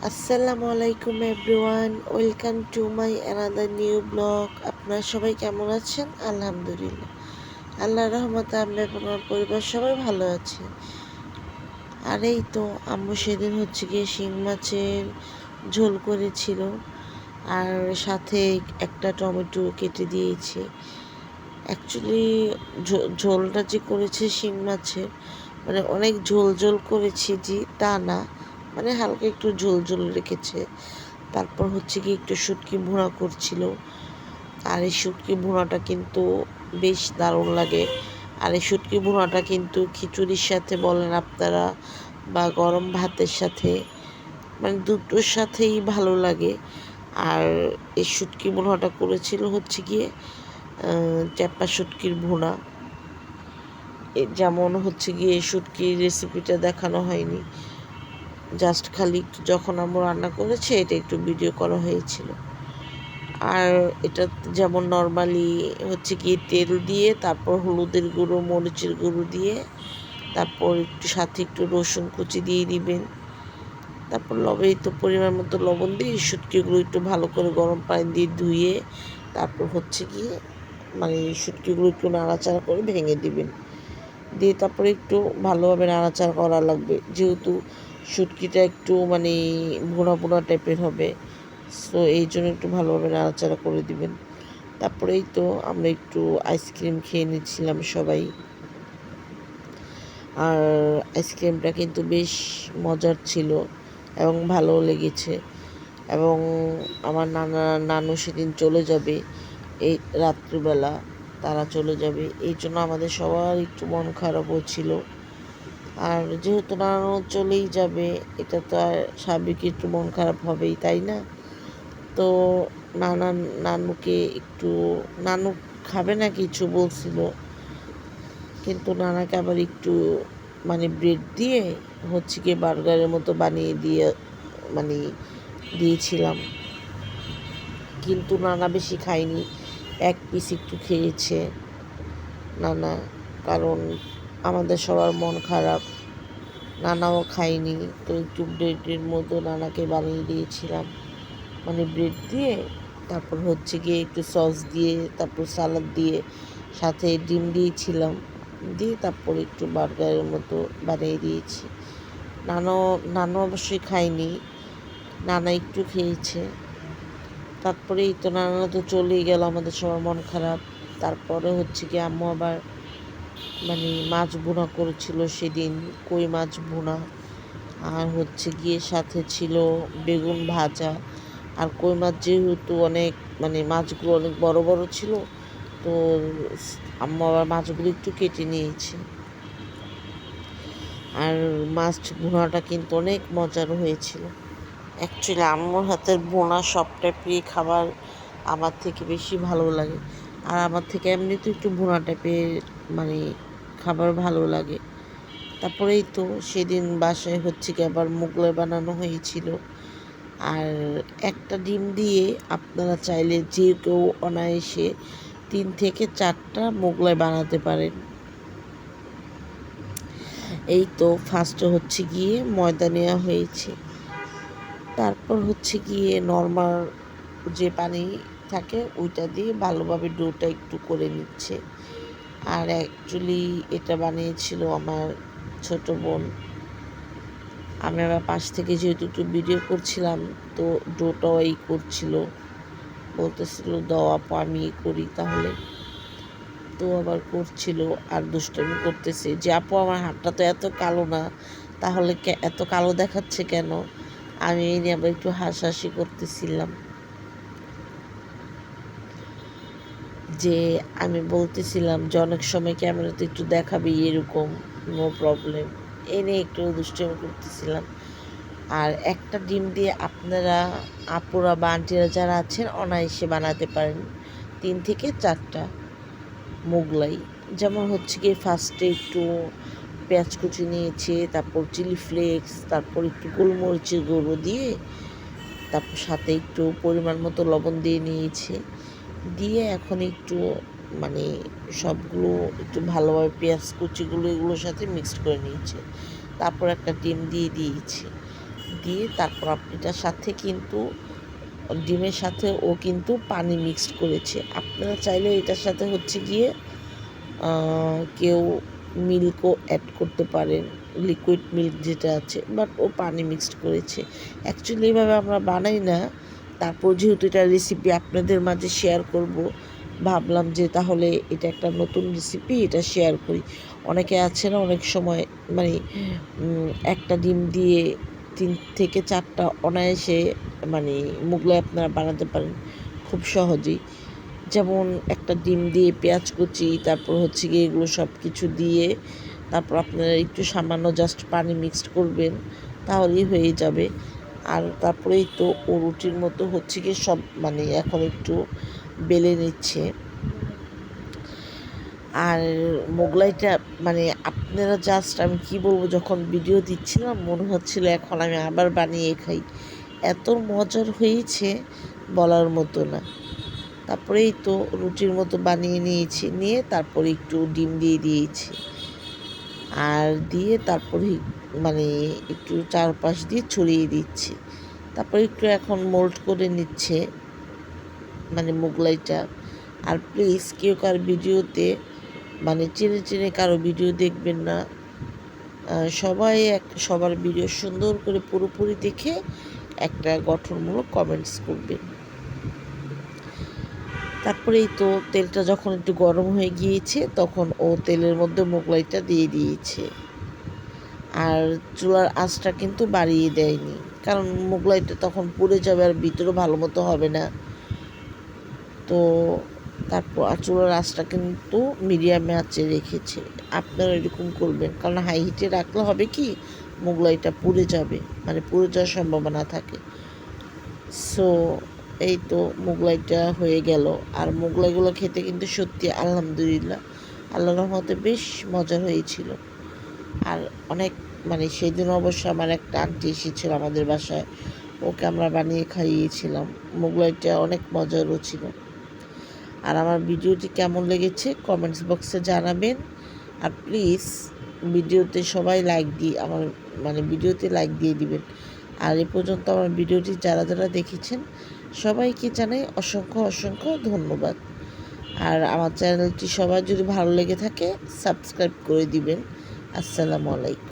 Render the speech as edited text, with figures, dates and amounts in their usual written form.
আসসালামু আলাইকুম everyone, welcome to my another new blog. আপনারা সবাই কেমন আছেন? আলহামদুলিল্লাহ, আল্লাহর রহমতে আমরা এবং আমার পরিবার সবাই ভালো আছি। আর এই তো আম্মু সেদিন গিয়ে শিং মাছের ঝোল করেছিল, আর সাথে একটা টমেটো কেটে দিয়েছি। অ্যাকচুয়ালি ঝোলটা যে করেছে শিং মাছের, মানে অনেক ঝোল ঝোল করেছি যে তা না, মানে হালকা একটু ঝোল ঝোল রেখেছে। তারপর কি একটু শুটকি ভুনা করছিল। আর এই শুটকি ভুনাটা কিন্তু বেশ দারুণ লাগে। আর এই শুটকি ভুনাটা কিন্তু খিচুড়ির সাথে বলেন আপনারা, বা গরম ভাতের সাথে, মানে দুটোর সাথেই ভালো লাগে। আর এই শুটকি ভুনাটা করেছিল গিয়ে চ্যাপা শুটকির ভুনা। যেমন গিয়ে শুটকির রেসিপিটা দেখানো হয়নি, জাস্ট খালি একটু যখন আমরা রান্না করেছে এটা একটু ভিডিও করা হয়েছিল। আর এটা যেমন নর্মালি গিয়ে তেল দিয়ে, তারপর হলুদের গুঁড়ো, মরিচের গুঁড়ো দিয়ে, তারপর একটু সাথে একটু রসুন কুচি দিয়ে দিবেন। তারপর তো পরিমাণ মতো লবণ দিয়ে শুটকিগুলো একটু ভালো করে গরম পানি দিয়ে ধুয়ে, তারপর গিয়ে মানে শুটকিগুলো একটু নাড়াচাড়া করে ভেঙে দিবেন। দিয়ে তারপরে একটু ভালোভাবে নাড়াচাড়া করা লাগবে, যেহেতু শুটকিটা একটু মানে ভুনা ভুনা টাইপের হবে। সো এই জন্য একটু ভালোভাবে নাড়াচাড়া করে দিবেন। তারপরেই তো আমরা একটু আইসক্রিম খেয়ে নিচ্ছিলাম সবাই। আর আইসক্রিমটা কিন্তু বেশ মজার ছিল এবং ভালো লেগেছে। এবং আমার নানু সেদিন চলে যাবে এই রাত্রিবেলা, তারা চলে যাবে, এই জন্য আমাদের সবার একটু মন খারাপও ছিল। আর যেহেতু নানু চলেই যাবে, এটা তো আর স্বাভাবিক, একটু মন খারাপ হবেই, তাই না? তো নানুকে একটু, নানু খাবে না কিছু বলছিল, কিন্তু নানাকে আবার একটু মানে ব্রেড দিয়ে গিয়ে বার্গারের মতো বানিয়ে দিয়ে মানে দিয়েছিলাম। কিন্তু নানা বেশি খায়নি, এক পিস একটু খেয়েছে নানা, কারণ আমাদের সবার মন খারাপ। নানাও খায়নি, তো একটু ব্রেডের মতো নানাকে বানিয়ে দিয়েছিলাম, মানে ব্রেড দিয়ে, তারপর গিয়ে একটু সস দিয়ে, তারপর সালাদ দিয়ে, সাথে ডিম দিয়েছিলাম, দিয়ে তারপর একটু বার্গারের মতো বানিয়ে দিয়েছি। নানু অবশ্যই খায়নি, নানা একটু খেয়েছে। তারপরেই তো নানা তো চলেই গেল, আমাদের সবার মন খারাপ। তারপরে গিয়ে আম্মু আবার মানে মাছ ভুনা করেছিল সেদিন, কই মাছ ভুনা। আর গিয়ে সাথে ছিল বেগুন ভাজা। আর কই মাছ যেহেতু অনেক, মানে মাছগুলো অনেক বড় বড় ছিল, তো আম্মু আবার মাছগুলো একটু কেটে নিয়েছে। আর মাছ ভুনাটা কিন্তু অনেক মজার হয়েছিল। অ্যাকচুয়ালি আম্মুর হাতের ভুনা সব টাইপেরই খাবার আমার থেকে বেশি ভালো লাগে। আর আমার থেকে এমনিতেও একটু ভুনা টাইপের মানে খাবার ভালো লাগে। তারপরেই তো সেদিন বাসায় কি আবার মোগলাই বানানো হয়েছিল। আর একটা ডিম দিয়ে আপনারা চাইলে যে কেউ অনায়াসে 3 থেকে 4টা মোগলাই বানাতে পারেন। এই তো ফার্স্টে গিয়ে ময়দা নেওয়া হয়েছে, তারপর গিয়ে নর্মাল যে পানি থাকে ওইটা দিয়ে ভালোভাবে ডোটা একটু করে নিচ্ছে। আর অ্যাকচুয়ালি এটা বানিয়েছিল আমার ছোট বোন। আমি আবার পাশ থেকে যেহেতু একটু ভিডিও করছিলাম, তো ডোটাও করছিল, বলতেছিল দাও আপু আমি করি তাহলে। তো আবার করছিল আর দুষ্টামি করতেছে যে আপু আমার হাতটা তো এত কালো না, তাহলে এত কালো দেখাচ্ছে কেন? আমি এই নিয়ে আবার একটু হাসাহাসি করতেছিলাম, যে আমি বলতেছিলাম যে অনেক সময় ক্যামেরাতে একটু দেখাবে এরকম, নো প্রবলেম, এই নিয়ে একটু দুষ্টামি করতেছিলাম। আর একটা ডিম দিয়ে আপনারা আপুরা বা আন্টিরা যারা আছেন অনায়াসে বানাতে পারেন 3 থেকে 4টা মোগলাই। যেমন গিয়ে ফার্স্টে একটু পেঁয়াজ কুচি নিয়েছে, তারপর চিলি ফ্লেক্স, তারপর একটু গোলমরিচের গুঁড়ো দিয়ে, তারপর সাথে একটু পরিমাণ মতো লবণ দিয়ে নিয়েছে। দিয়ে এখন একটু মানে সবগুলো একটু ভালোভাবে পেঁয়াজ কুচিগুলো এগুলোর সাথে মিক্সড করে নিয়েছে। তারপর একটা ডিম দিয়ে দিয়েছে, দিয়ে তারপর আপনি এটার সাথে কিন্তু ডিমের সাথে ও কিন্তু পানি মিক্সড করেছে। আপনারা চাইলে এটার সাথে হচ্ছে গিয়ে কেউ মিল্কও অ্যাড করতে পারেন, লিকুইড মিল্ক যেটা আছে, বাট ও পানি মিক্সড করেছে। অ্যাকচুয়ালি এইভাবে আমরা বানাই না, তারপর যেহেতু এটা রেসিপি আপনাদের মাঝে শেয়ার করব, ভাবলাম যে তাহলে এটা একটা নতুন রেসিপি, এটা শেয়ার করি। অনেকে আছে না অনেক সময় মানে একটা ডিম দিয়ে 3 থেকে 4টা অনায়াসে মানে মোগলাই আপনারা বানাতে পারেন খুব সহজেই। যেমন একটা ডিম দিয়ে পেঁয়াজ কুচি, তারপর হচ্ছে গিয়ে এগুলো সব কিছু দিয়ে তারপর আপনারা একটু সামান্য জাস্ট পানি মিক্সড করবেন, তাহলেই হয়ে যাবে। আর তারপরেই তো ও রুটির মতো হচ্ছে গিয়ে সব মানে এখন একটু বেলে নিচ্ছে। আর মোগলাইটা মানে আপনারা জাস্ট আমি কি বলবো, যখন ভিডিও দিচ্ছিলাম মনে হচ্ছিল এখন আমি আবার বানিয়ে খাই, এত মজার হয়েছে বলার মতো না। তারপরেই তো রুটির মতো বানিয়ে নিয়েছি, নিয়ে তারপরে একটু ডিম দিয়ে দিয়েছি, আর দিয়ে তারপরে মানে একটু চারপাশ দিয়ে ছড়িয়ে দিচ্ছি। তারপরে একটু এখন মোল্ড করে নিচ্ছে মানে মোগলাইটা। আর প্লিজ কেউ কার ভিডিওতে মানে চেনে কারো ভিডিও দেখবেন না, সবাই সবার ভিডিও সুন্দর করে পুরোপুরি দেখে একটা গঠনমূলক কমেন্টস করবেন। তারপরেই তো তেলটা যখন একটু গরম হয়ে গিয়েছে তখন ও তেলের মধ্যে মোগলাইটা দিয়ে দিয়েছে, আর চুলার আঁচটা কিন্তু বাড়িয়ে দেয়নি, কারণ মোগলাইটা তখন পুড়ে যাবে আর ভিতরে ভালো মতো হবে না। তো তারপর চুলার আঁচটা কিন্তু মিডিয়ামে আঁচে রেখেছে। আপনারা এরকম করবেন, কারণ হাই হিটে রাখলে হবে কি মোগলাইটা পুড়ে যাবে, মানে পুড়ে যাওয়ার সম্ভাবনা থাকে। সো এই তো মোগলাইটা হয়ে গেল। আর মোগলাইগুলো খেতে কিন্তু সত্যি আলহামদুলিল্লাহ আল্লাহর রহমতে বেশ মজার হয়েছিল। আর অনেক মানে সেদিন অবশ্য আমার একটা আন্টি এসেছিল আমাদের বাসায়, ওকে আমরা বানিয়ে খাইয়েছিলাম। মোগলাইটা অনেক মজারও ছিল। আর আমার ভিডিওটি কেমন লেগেছে কমেন্টস বক্সে জানাবেন। আর প্লিজ ভিডিওতে সবাই লাইক দিয়ে আমার মানে ভিডিওতে লাইক দিয়ে দিবেন। আর এ পর্যন্ত আমার ভিডিওটি যারা দেখেছেন সবাইকে জানাই অসংখ্য ধন্যবাদ। আর আমার চ্যানেলটি সবার যদি ভালো লেগে থাকে সাবস্ক্রাইব করে দিবেন। আসসালামু আলাইকুম।